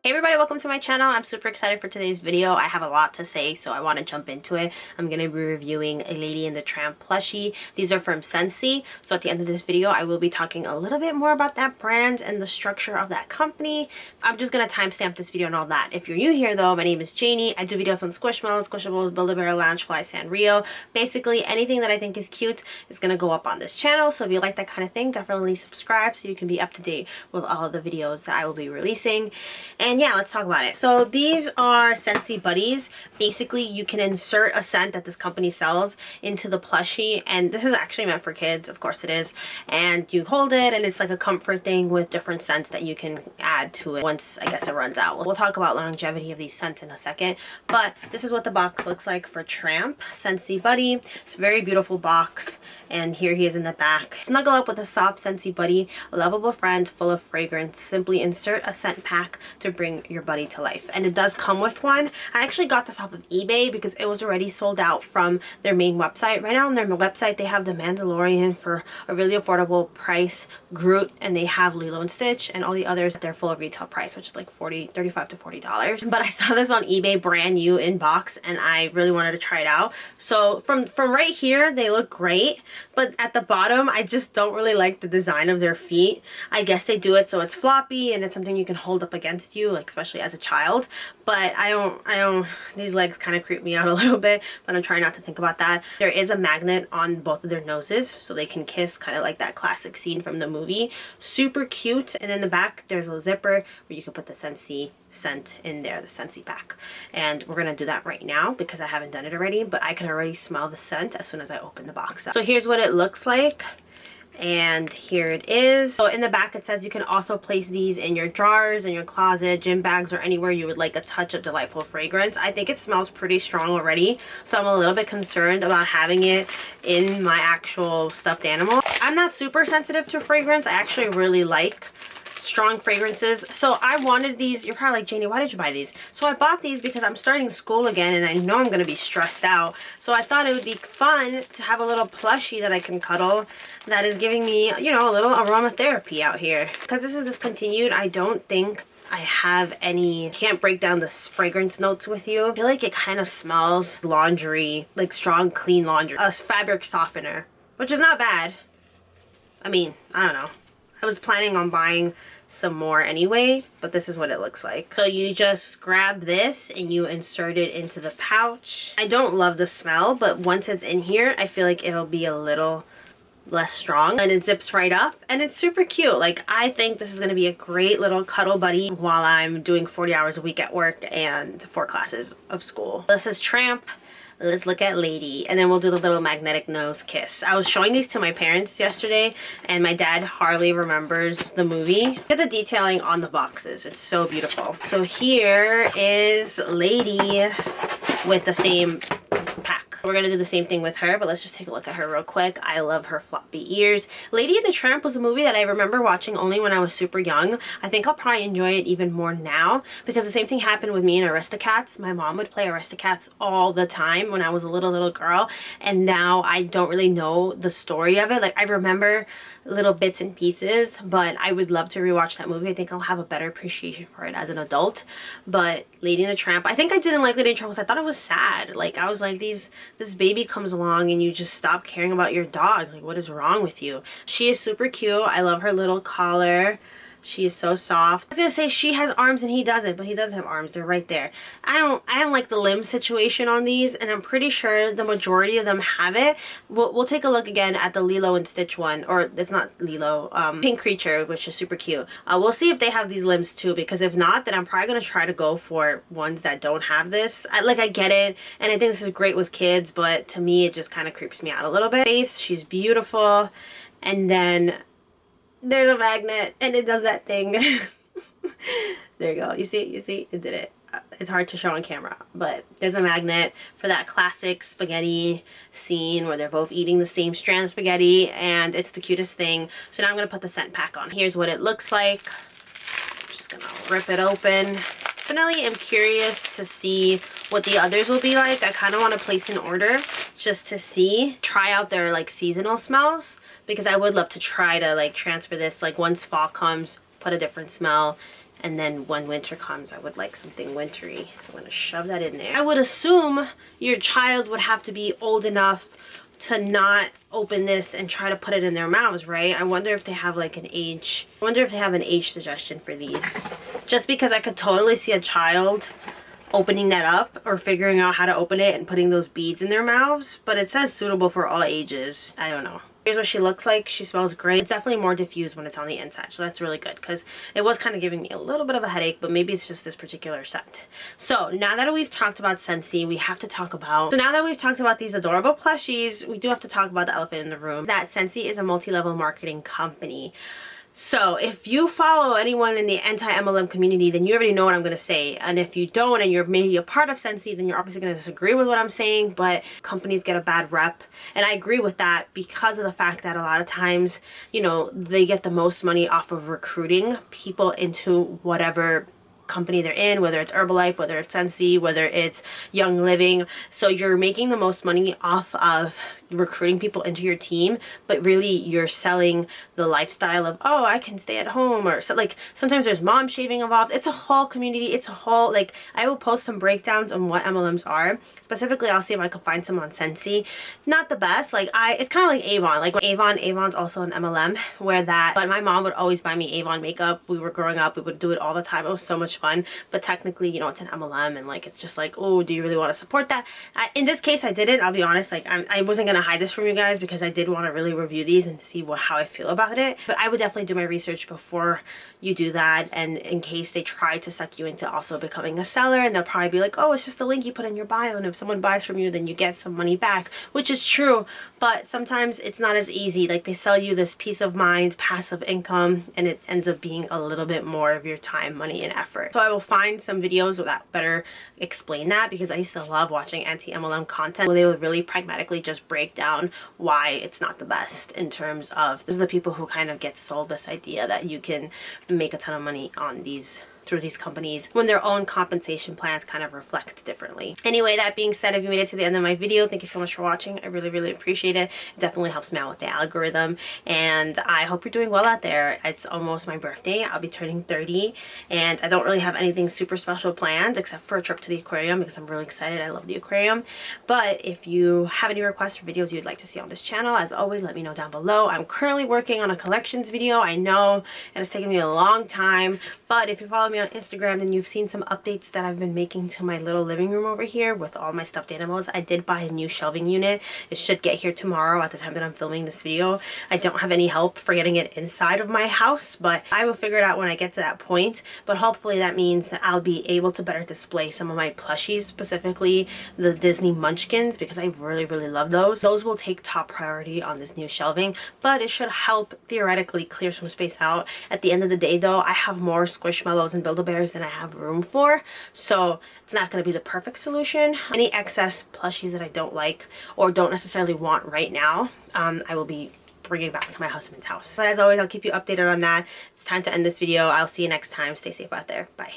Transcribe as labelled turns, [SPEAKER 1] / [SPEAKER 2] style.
[SPEAKER 1] Hey everybody, welcome to my channel. I'm super excited for today's video. I have a lot to say, so I want to jump into it. I'm going to be reviewing a Lady in the Tramp plushie. These are from Scentsy. So at the end of this video, I will be talking a little bit more about that brand and the structure of that company. I'm just going to timestamp this video and all that. If you're new here though, my name is Janie. I do videos on Squishmallows, Squishables, Build-A-Bear, Loungefly, Sanrio. Basically, anything that I think is cute is going to go up on this channel. So if you like that kind of thing, definitely subscribe so you can be up to date with all of the videos that I will be releasing. And yeah, let's talk about it. So these are Scentsy Buddies. Basically, you can insert a scent that this company sells into the plushie, and this is actually meant for kids, of course it is, and you hold it and it's like a comfort thing with different scents that you can add to it once, I guess, it runs out. We'll talk about longevity of these scents in a second, but this is what the box looks like for Tramp Scentsy Buddy. It's a very beautiful box, and here he is in the back. Snuggle up with a soft Scentsy Buddy, a lovable friend full of fragrance. Simply insert a scent pack to bring your buddy to life. And it does come with one. I actually got this off of eBay because it was already sold out from their main website. Right now on their website they have the Mandalorian for a really affordable price, Groot, and they have Lilo and Stitch, and all the others they're full of retail price, which is like $35 to $40. But I saw this on eBay brand new in box and I really wanted to try it out. So from right here they look great, but at the bottom I just don't really like the design of their feet. I guess they do it so it's floppy and it's something you can hold up against you, like especially as a child, but I don't these legs kind of creep me out a little bit, but I'm trying not to think about that. There is a magnet on both of their noses so they can kiss, kind of like that classic scene from the movie. Super cute. And in the back there's a zipper where you can put the Scentsy scent in there, the Scentsy pack, and we're gonna do that right now because I haven't done it already, but I can already smell the scent as soon as I open the box up. So here's what it looks like. And here it is. So in the back it says you can also place these in your drawers, in your closet, gym bags, or anywhere you would like a touch of delightful fragrance. I think it smells pretty strong already, so I'm a little bit concerned about having it in my actual stuffed animal. I'm not super sensitive to fragrance. I actually really like strong fragrances, so I wanted these. You're probably like, Janie, why did you buy these? So I bought these because I'm starting school again and I know I'm gonna be stressed out, so I thought it would be fun to have a little plushie that I can cuddle that is giving me, you know, a little aromatherapy out here. Because this is discontinued, I don't think I have any, can't break down the fragrance notes with you. I feel like it kind of smells laundry, like strong clean laundry, a fabric softener, which is not bad. I mean, I don't know, I was planning on buying some more anyway, but this is what it looks like. So you just grab this and you insert it into the pouch. I don't love the smell, but once it's in here I feel like it'll be a little less strong, and it zips right up and it's super cute. Like, I think this is going to be a great little cuddle buddy while I'm doing 40 hours a week at work and 4 classes of school. This is Tramp. Let's look at Lady, and then we'll do the little magnetic nose kiss. I was showing these to my parents yesterday and my dad hardly remembers the movie. Look at the detailing on the boxes, it's so beautiful. So here is Lady with the same pack. We're gonna do the same thing with her, but let's just take a look at her real quick. I love her floppy ears. Lady and the Tramp was a movie that I remember watching only when I was super young. I think I'll probably enjoy it even more now because the same thing happened with me and Aristocats. My mom would play Aristocats all the time when I was a little girl, and now I don't really know the story of it. Like, I remember little bits and pieces, but I would love to rewatch that movie. I think I'll have a better appreciation for it as an adult. But Lady and the Tramp, I think I didn't like Lady and the Tramp because I thought it was sad. Like, I was like, this baby comes along and you just stop caring about your dog. Like, what is wrong with you? She is super cute. I love her little collar. She is so soft. I was gonna say she has arms and he doesn't, but he does have arms. They're right there. I don't like the limb situation on these, and I'm pretty sure the majority of them have it. We'll take a look again at the Lilo and Stitch one, or it's not Lilo, Pink Creature, which is super cute. We'll see if they have these limbs too, because if not, then I'm probably gonna try to go for ones that don't have this. I get it, and I think this is great with kids, but to me it just kind of creeps me out a little bit. Face, she's beautiful, and then there's a magnet and it does that thing. There you go. You see it did it. It's hard to show on camera, but there's a magnet for that classic spaghetti scene where they're both eating the same strand of spaghetti, and it's the cutest thing. So now I'm gonna put the scent pack on. Here's what it looks like. I'm just gonna rip it open. Definitely am curious to see what the others will be like. I kind of want to place an order just to try out their like seasonal smells, because I would love to try to like transfer this, like once fall comes, put a different smell. And then when winter comes, I would like something wintry. So I'm gonna shove that in there. I would assume your child would have to be old enough to not open this and try to put it in their mouths, right? I wonder if they have like an age, I wonder if they have an age suggestion for these. Just because I could totally see a child opening that up or figuring out how to open it and putting those beads in their mouths, but it says suitable for all ages. I don't know. Here's what she looks like. She smells great. It's definitely more diffused when it's on the inside, so that's really good because it was kind of giving me a little bit of a headache, but maybe it's just this particular scent. So now that we've talked about Scentsy, we have to talk about, so now that we've talked about these adorable plushies, we do have to talk about the elephant in the room. That Scentsy is a multi-level marketing company. So if you follow anyone in the anti-MLM community, then you already know what I'm going to say. And if you don't and you're maybe a part of Scentsy, then you're obviously going to disagree with what I'm saying. But companies get a bad rep. And I agree with that because of the fact that a lot of times, you know, they get the most money off of recruiting people into whatever company they're in, whether it's Herbalife, whether it's Scentsy, whether it's Young Living. So you're making the most money off of recruiting people into your team, but really you're selling the lifestyle of, oh, I can stay at home, or so, like sometimes there's mom shaving involved. It's a whole community. It's a whole, like, I will post some breakdowns on what MLMs are. Specifically, I'll see if I can find some on Scentsy. Not the best. Like it's kind of like Avon. Like Avon's also an MLM where that, but my mom would always buy me Avon makeup. We were growing up, we would do it all the time. It was so much fun, but technically, you know, it's an MLM and like it's just like, oh, do you really want to support that? In this case, I didn't. I'll be honest, like I wasn't gonna hide this from you guys because I did want to really review these and see how I feel about it. But I would definitely do my research before you do that, and in case they try to suck you into also becoming a seller, and they'll probably be like, oh, it's just a link you put in your bio, and if someone buys from you then you get some money back, which is true, but sometimes it's not as easy. Like they sell you this peace of mind, passive income, and it ends up being a little bit more of your time, money, and effort. So I will find some videos that better explain that, because I used to love watching anti-MLM content where they would really pragmatically just break down why it's not the best, in terms of those are the people who kind of get sold this idea that you can make a ton of money on these through these companies when their own compensation plans kind of reflect differently. Anyway, that being said, if you made it to the end of my video, thank you so much for watching. I really, really appreciate it. It definitely helps me out with the algorithm, and I hope you're doing well out there. It's almost my birthday. I'll be turning 30, and I don't really have anything super special planned except for a trip to the aquarium because I'm really excited. I love the aquarium. But if you have any requests for videos you'd like to see on this channel, as always, let me know down below. I'm currently working on a collections video, I know, and it's taken me a long time, but if you follow me on Instagram and you've seen some updates that I've been making to my little living room over here with all my stuffed animals, I did buy a new shelving unit. It should get here tomorrow at the time that I'm filming this video. I don't have any help for getting it inside of my house, but I will figure it out when I get to that point. But hopefully that means that I'll be able to better display some of my plushies, specifically the Disney Munchkins, because I really, really love those. Those will take top priority on this new shelving, but it should help theoretically clear some space out. At the end of the day though, I have more Squishmallows and Build-A-Bears than I have room for, so it's not going to be the perfect solution. Any excess plushies that I don't like or don't necessarily want right now, I will be bringing back to my husband's house. But as always, I'll keep you updated on that. It's time to end this video. I'll see you next time. Stay safe out there. Bye.